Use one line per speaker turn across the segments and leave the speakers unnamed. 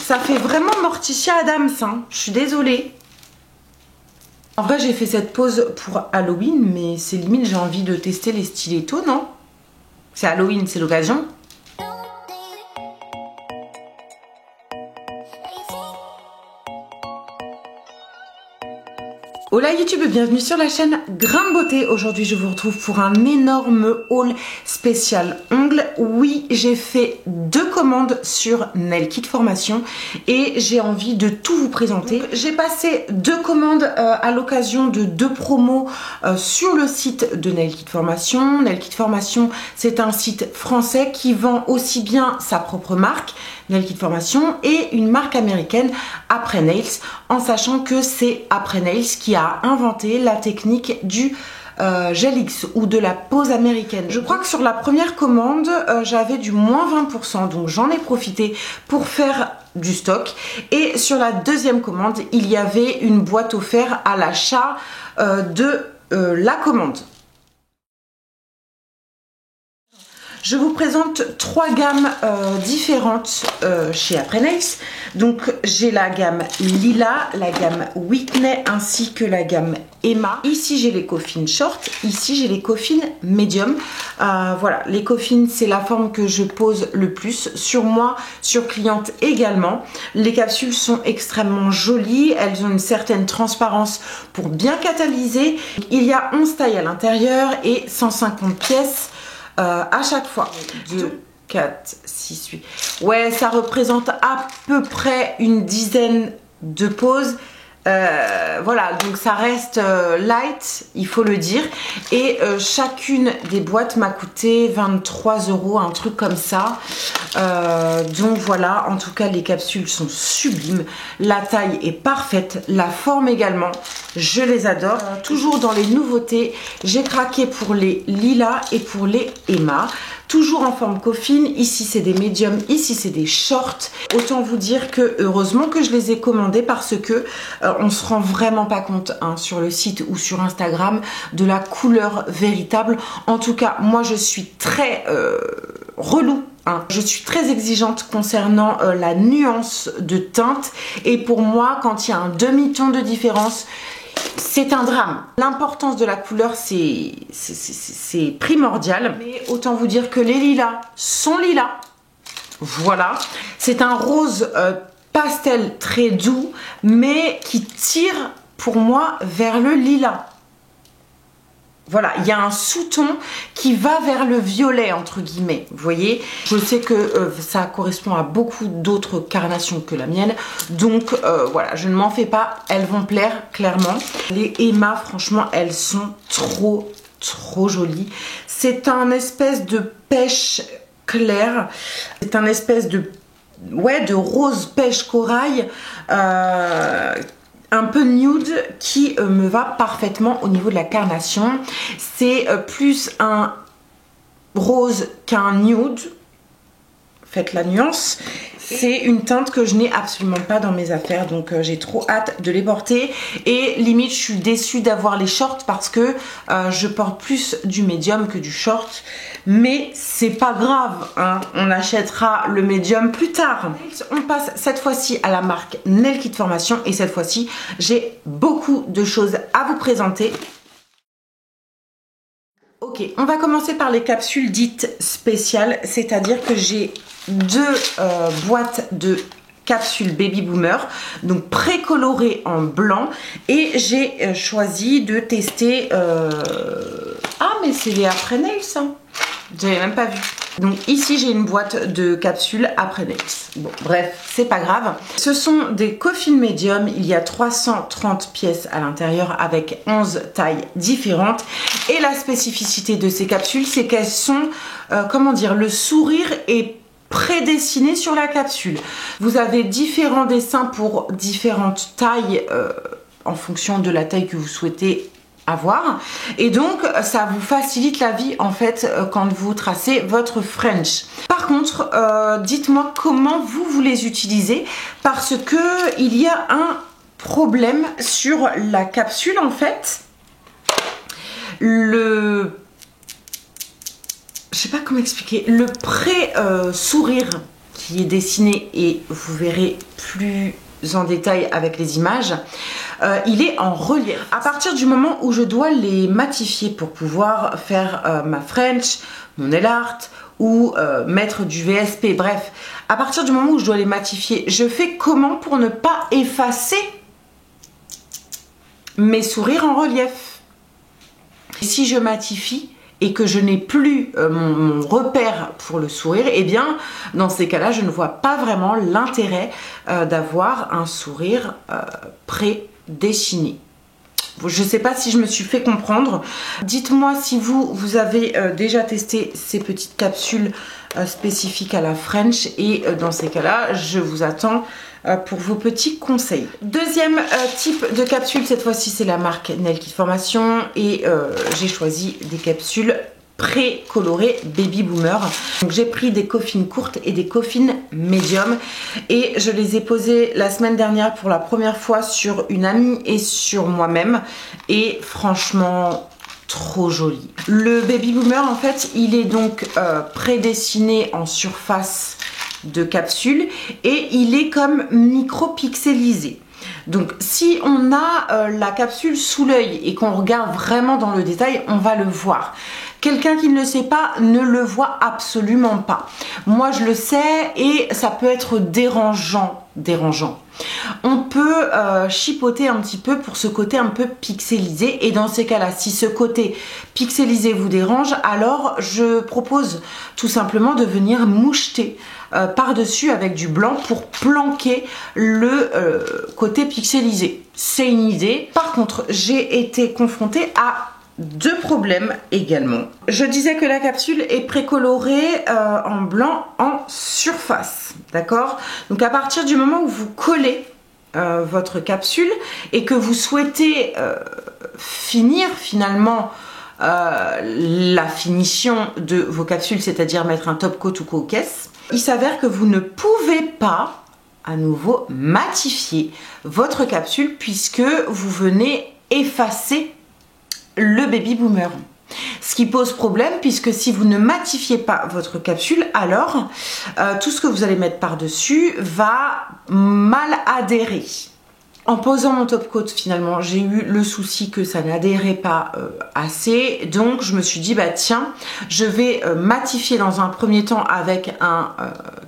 Ça fait vraiment Morticia Adams, hein. Je suis désolée. En vrai, j'ai fait cette pose pour Halloween, mais c'est limite, j'ai envie de tester les stilettos, non? C'est Halloween, c'est l'occasion. Hola YouTube, bienvenue sur la chaîne Grain de Beauté. Aujourd'hui je vous retrouve pour un énorme haul spécial ongles. Oui, j'ai fait 2 commandes sur Nail Kit Formation et j'ai envie de tout vous présenter. J'ai passé 2 commandes à l'occasion de 2 promos sur le site de Nail Kit Formation. Nail Kit Formation, c'est un site français qui vend aussi bien sa propre marque, Nail Kit Formation, et une marque américaine, Après Nails, en sachant que c'est Après Nails qui a inventé la technique du gel X ou de la pose américaine. Je crois que sur la première commande, j'avais du moins 20%, donc j'en ai profité pour faire du stock. Et sur la deuxième commande, il y avait une boîte offerte à l'achat de la commande. Je vous présente 3 gammes différentes chez Après Nails. Donc j'ai la gamme Lila, la gamme Whitney ainsi que la gamme Emma. Ici j'ai les coffines short, ici j'ai les coffines medium. Voilà, les coffines c'est la forme que je pose le plus sur moi, sur cliente également. Les capsules sont extrêmement jolies, elles ont une certaine transparence pour bien catalyser. Il y a 11 tailles à l'intérieur et 150 pièces à chaque fois. 2, 4, 6, 8. Ouais, ça représente à peu près une dizaine de poses. Voilà, donc ça reste light, il faut le dire. Et chacune des boîtes m'a coûté 23 €, un truc comme ça. Donc voilà, en tout cas les capsules sont sublimes. La taille est parfaite, la forme également. Je les adore. Toujours dans les nouveautés, j'ai craqué pour les Lila et pour les Emma. Toujours en forme coffine, ici c'est des médiums, ici c'est des shorts. Autant vous dire que heureusement que je les ai commandés parce que on se rend vraiment pas compte hein, sur le site ou sur Instagram de la couleur véritable. En tout cas, moi je suis très relou. Je suis très exigeante concernant la nuance de teinte et pour moi quand il y a un demi-ton de différence, c'est un drame. L'importance de la couleur, c'est primordial. Mais autant vous dire que les lilas sont lilas. Voilà. C'est un rose pastel très doux, mais qui tire pour moi vers le lilas. Voilà, il y a un sous-ton qui va vers le violet, entre guillemets, vous voyez. Je sais que ça correspond à beaucoup d'autres carnations que la mienne. Donc voilà, je ne m'en fais pas, elles vont plaire, clairement. Les Emma, franchement, elles sont trop jolies. C'est un espèce de pêche clair. C'est un espèce de, ouais, de rose pêche corail. Un peu nude qui me va parfaitement au niveau de la carnation. C'est plus un rose qu'un nude. Faites la nuance. C'est une teinte que je n'ai absolument pas dans mes affaires, donc j'ai trop hâte de les porter. Et limite, je suis déçue d'avoir les shorts parce que je porte plus du médium que du short. Mais c'est pas grave, hein. On achètera le médium plus tard. On passe cette fois-ci à la marque Nail Kit Formation et cette fois-ci, j'ai beaucoup de choses à vous présenter. Ok, on va commencer par les capsules dites spéciales, c'est-à-dire que j'ai 2 boîtes de capsules Baby Boomer, donc précolorées en blanc, et j'ai choisi de tester... Ah, mais c'est les Après Nails, ça. J'avais même pas vu. Donc ici j'ai une boîte de capsules Après Nails. Bon bref, c'est pas grave. Ce sont des coffines médium, il y a 330 pièces à l'intérieur avec 11 tailles différentes. Et la spécificité de ces capsules, c'est qu'elles sont, comment dire, le sourire est prédessiné sur la capsule. Vous avez différents dessins pour différentes tailles en fonction de la taille que vous souhaitez avoir, et donc ça vous facilite la vie en fait quand vous tracez votre French. Par contre, dites-moi comment vous les utilisez parce que il y a un problème sur la capsule en fait. Je sais pas comment expliquer, le pré-sourire qui est dessiné et vous verrez plus en détail avec les images, il est en relief. À partir du moment où je dois les matifier pour pouvoir faire ma French, mon nail art ou mettre du VSP, bref, à partir du moment où je dois les matifier, je fais comment pour ne pas effacer mes sourires en relief? Si je matifie et que je n'ai plus mon repère pour le sourire, et bien dans ces cas-là, je ne vois pas vraiment l'intérêt d'avoir un sourire pré-dessiné. Je ne sais pas si je me suis fait comprendre. Dites-moi si vous avez déjà testé ces petites capsules spécifiques à la French, et dans ces cas-là, je vous attends pour vos petits conseils. Deuxième type de capsule, cette fois-ci c'est la marque Nail Kit Formation, et j'ai choisi des capsules pré-colorées Baby Boomer. Donc j'ai pris des coffines courtes et des coffines médium, et je les ai posées la semaine dernière pour la première fois sur une amie et sur moi-même, et franchement trop joli. Le Baby Boomer en fait il est donc prédessiné en surface de capsule et il est comme micro-pixelisé. Donc si on a la capsule sous l'œil et qu'on regarde vraiment dans le détail, on va le voir. Quelqu'un qui ne le sait pas ne le voit absolument pas. Moi je le sais, et ça peut être dérangeant. On peut chipoter un petit peu pour ce côté un peu pixelisé, et dans ces cas-là, si ce côté pixelisé vous dérange, alors je propose tout simplement de venir moucheter par-dessus avec du blanc pour planquer le côté pixelisé. C'est une idée. Par contre, j'ai été confrontée à deux problèmes également. Je disais que la capsule est précolorée en blanc en surface, d'accord? Donc à partir du moment où vous collez votre capsule et que vous souhaitez finir finalement la finition de vos capsules, c'est-à-dire mettre un top coat ou coquesse, il s'avère que vous ne pouvez pas à nouveau matifier votre capsule puisque vous venez effacer le Baby Boomer. Ce qui pose problème, puisque si vous ne matifiez pas votre capsule, alors tout ce que vous allez mettre par-dessus va mal adhérer. En posant mon top coat, finalement, j'ai eu le souci que ça n'adhérait pas assez. Donc, je me suis dit, bah tiens, je vais matifier dans un premier temps avec un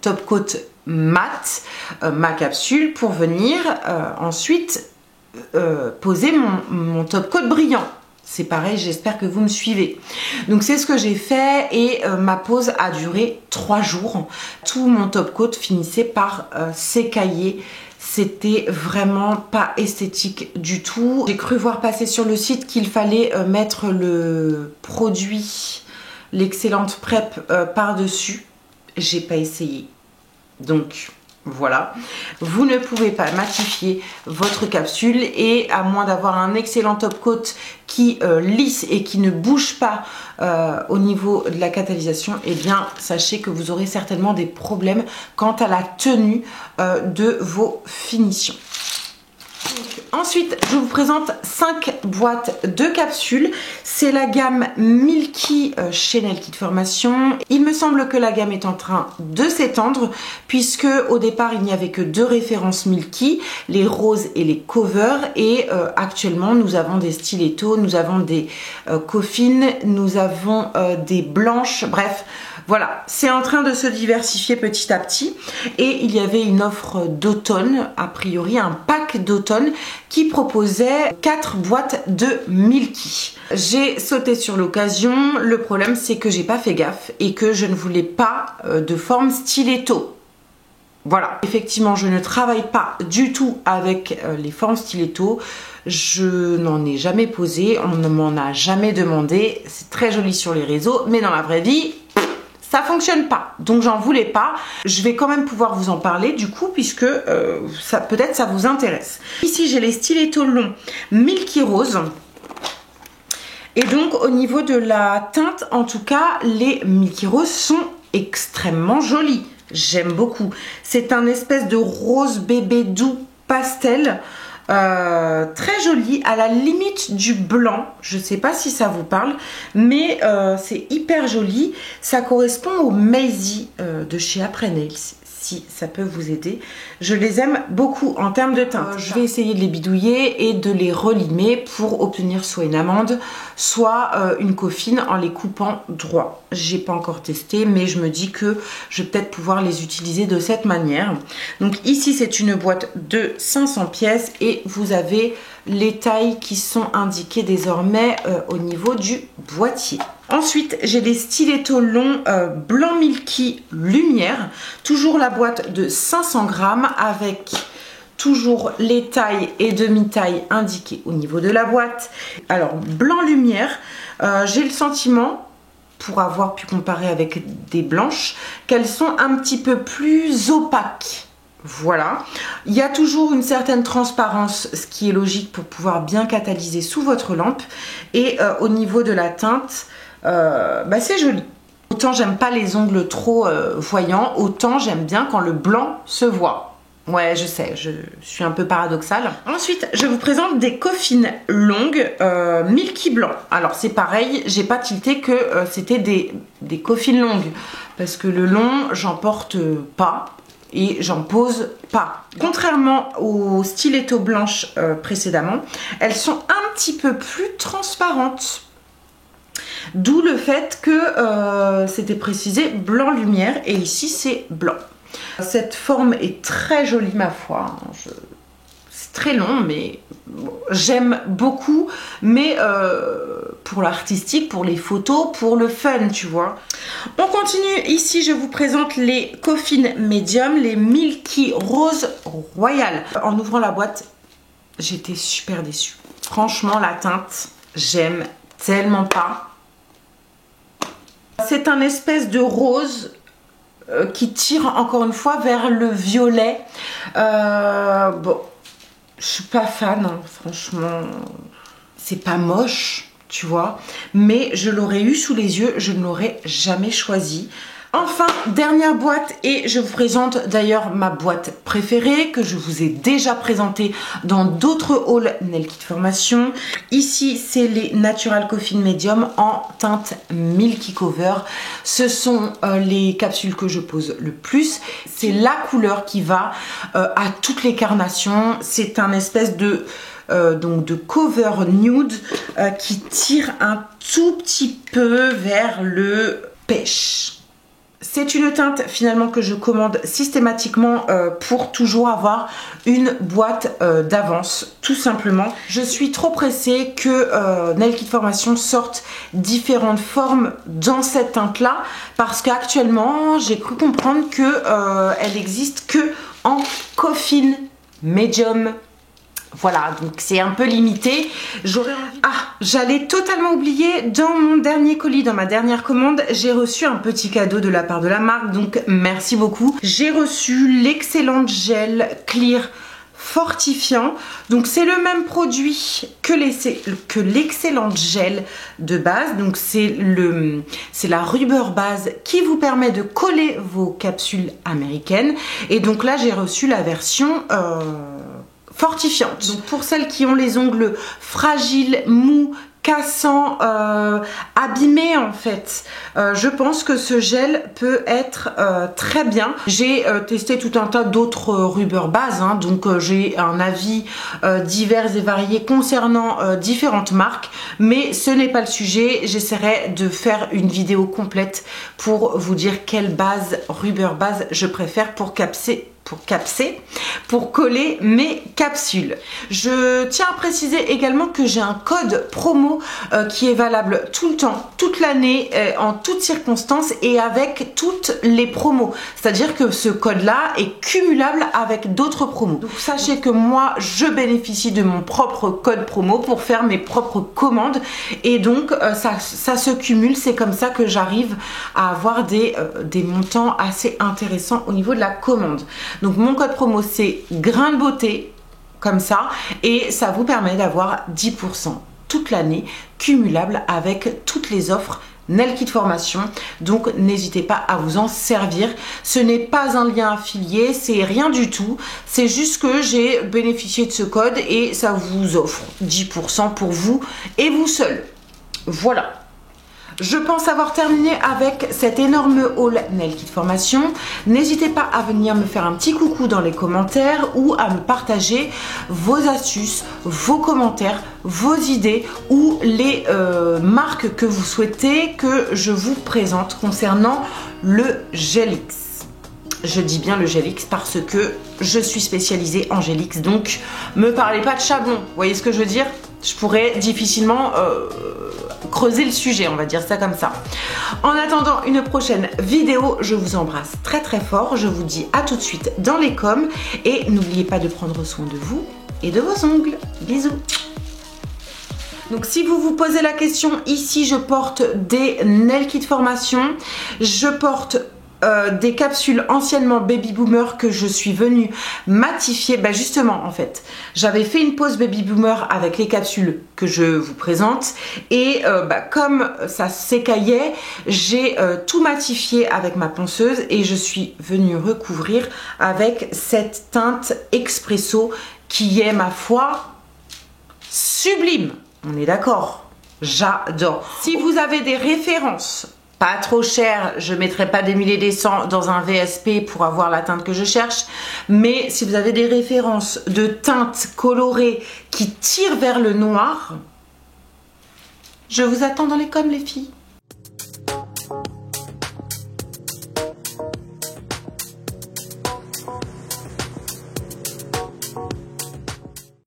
top coat mat ma capsule pour venir ensuite poser mon top coat brillant. C'est pareil, j'espère que vous me suivez. Donc c'est ce que j'ai fait, et ma pose a duré 3 jours. Tout mon top coat finissait par s'écailler. C'était vraiment pas esthétique du tout. J'ai cru voir passer sur le site qu'il fallait mettre le produit, l'excellente prep par-dessus. J'ai pas essayé. Donc voilà, vous ne pouvez pas matifier votre capsule, et à moins d'avoir un excellent top coat qui lisse et qui ne bouge pas au niveau de la catalysation, et bien sachez que vous aurez certainement des problèmes quant à la tenue de vos finitions. Ensuite, je vous présente 5 boîtes de capsules. C'est la gamme Milky chez Nail Kit Formation. Il me semble que la gamme est en train de s'étendre, puisque au départ il n'y avait que 2 références Milky, les roses et les covers, et actuellement nous avons des stilettos, nous avons des coffines, nous avons des blanches, bref. Voilà, c'est en train de se diversifier petit à petit, et il y avait une offre d'automne, a priori un pack d'automne qui proposait 4 boîtes de Milky. J'ai sauté sur l'occasion. Le problème c'est que j'ai pas fait gaffe et que je ne voulais pas de forme stiletto. Voilà, effectivement je ne travaille pas du tout avec les formes stiletto. Je n'en ai jamais posé, on ne m'en a jamais demandé. C'est très joli sur les réseaux, mais dans la vraie vie ça fonctionne pas, donc j'en voulais pas. Je vais quand même pouvoir vous en parler du coup, puisque peut-être ça vous intéresse. Ici j'ai les stilettos longs Milky Rose, et donc au niveau de la teinte, en tout cas les Milky Rose sont extrêmement jolis. J'aime beaucoup. C'est un espèce de rose bébé doux pastel. Très joli, à la limite du blanc. Je sais pas si ça vous parle, mais c'est hyper joli. Ça correspond au Maisie de chez Après Nails, si ça peut vous aider. Je les aime beaucoup en termes de teinte. Je vais essayer de les bidouiller et de les relimer pour obtenir soit une amande, soit une coffine en les coupant droit. J'ai pas encore testé, mais je me dis que je vais peut-être pouvoir les utiliser de cette manière. Donc ici, c'est une boîte de 500 pièces et vous avez les tailles qui sont indiquées désormais au niveau du boîtier. Ensuite, j'ai des stilettos longs blanc milky lumière. Toujours la boîte de 500 grammes avec toujours les tailles et demi-tailles indiquées au niveau de la boîte. Alors, blanc lumière, j'ai le sentiment, pour avoir pu comparer avec des blanches, qu'elles sont un petit peu plus opaques. Voilà, il y a toujours une certaine transparence, ce qui est logique pour pouvoir bien catalyser sous votre lampe. Et au niveau de la teinte, c'est joli. Autant j'aime pas les ongles trop voyants, autant j'aime bien quand le blanc se voit. Ouais, je sais, je suis un peu paradoxale. Ensuite, je vous présente des coffines longues milky blanc. Alors c'est pareil, j'ai pas tilté que c'était des coffines longues, parce que le long, j'en porte pas. Et j'en pose pas. Contrairement aux stilettos blanches précédemment, elles sont un petit peu plus transparentes. D'où le fait que c'était précisé blanc lumière et ici c'est blanc. Cette forme est très jolie ma foi. C'est très long mais bon, j'aime beaucoup. Mais pour l'artistique, pour les photos, pour le fun, tu vois. On continue, ici je vous présente les coffines médium, les Milky Rose Royal. En ouvrant la boîte, j'étais super déçue. Franchement, la teinte, j'aime tellement pas. C'est un espèce de rose qui tire encore une fois vers le violet. Bon, je suis pas fan, hein, franchement. C'est pas moche. Tu vois, mais je l'aurais eu sous les yeux, je ne l'aurais jamais choisi. Enfin, dernière boîte, et je vous présente d'ailleurs ma boîte préférée que je vous ai déjà présentée dans d'autres hauls Nail Kit Formation. Ici, c'est les Natural Coffin Medium en teinte Milky Cover. Ce sont les capsules que je pose le plus. C'est la couleur qui va à toutes les carnations. C'est un espèce de donc de cover nude qui tire un tout petit peu vers le pêche. C'est une teinte finalement que je commande systématiquement pour toujours avoir une boîte d'avance, tout simplement. Je suis trop pressée que Nail Kit Formation sorte différentes formes dans cette teinte là, parce qu'actuellement j'ai cru comprendre que elle existe que en coffin medium. Voilà, donc c'est un peu limité. J'allais totalement oublier, dans mon dernier colis, dans ma dernière commande, j'ai reçu un petit cadeau de la part de la marque, donc merci beaucoup. J'ai reçu l'excellent gel clear fortifiant. Donc c'est le même produit que l'excellent gel de base. Donc c'est la rubber base qui vous permet de coller vos capsules américaines. Et donc là j'ai reçu la version fortifiante. Donc pour celles qui ont les ongles fragiles, mous, cassants, abîmés en fait, je pense que ce gel peut être très bien. J'ai testé tout un tas d'autres rubber bases, hein, donc j'ai un avis divers et varié concernant différentes marques, mais ce n'est pas le sujet. J'essaierai de faire une vidéo complète pour vous dire quelle base, rubber base je préfère pour coller mes capsules. Je tiens à préciser également que j'ai un code promo qui est valable tout le temps, toute l'année, en toutes circonstances et avec toutes les promos. C'est-à-dire que ce code-là est cumulable avec d'autres promos. Donc sachez que moi, je bénéficie de mon propre code promo pour faire mes propres commandes et donc ça se cumule. C'est comme ça que j'arrive à avoir des montants assez intéressants au niveau de la commande. Donc mon code promo c'est grain de beauté, comme ça, et ça vous permet d'avoir 10% toute l'année cumulable avec toutes les offres Nail Kit Formation. Donc n'hésitez pas à vous en servir. Ce n'est pas un lien affilié, c'est rien du tout. C'est juste que j'ai bénéficié de ce code et ça vous offre 10% pour vous et vous seul. Voilà. Je pense avoir terminé avec cet énorme haul Nail Kit Formation. N'hésitez pas à venir me faire un petit coucou dans les commentaires ou à me partager vos astuces, vos commentaires, vos idées ou les marques que vous souhaitez que je vous présente concernant le Gel X. Je dis bien le Gel X parce que je suis spécialisée en Gel X, donc me parlez pas de Chablon, vous voyez ce que je veux dire? Je pourrais difficilement creuser le sujet, on va dire ça comme ça. En attendant une prochaine vidéo, je vous embrasse très très fort. Je vous dis à tout de suite dans les coms et n'oubliez pas de prendre soin de vous et de vos ongles. Bisous. Donc si vous vous posez la question, ici je porte des Nail Kit Formation. Je porte des capsules anciennement Baby Boomer que je suis venue matifier. Bah justement en fait j'avais fait une pause Baby Boomer avec les capsules que je vous présente et comme ça s'écaillait, j'ai tout matifié avec ma ponceuse et je suis venue recouvrir avec cette teinte Expresso qui est ma foi sublime, on est d'accord, j'adore. Si vous avez des références pas trop cher, je ne mettrai pas des mille et des cents dans un VSP pour avoir la teinte que je cherche, mais si vous avez des références de teintes colorées qui tirent vers le noir, je vous attends dans les coms les filles.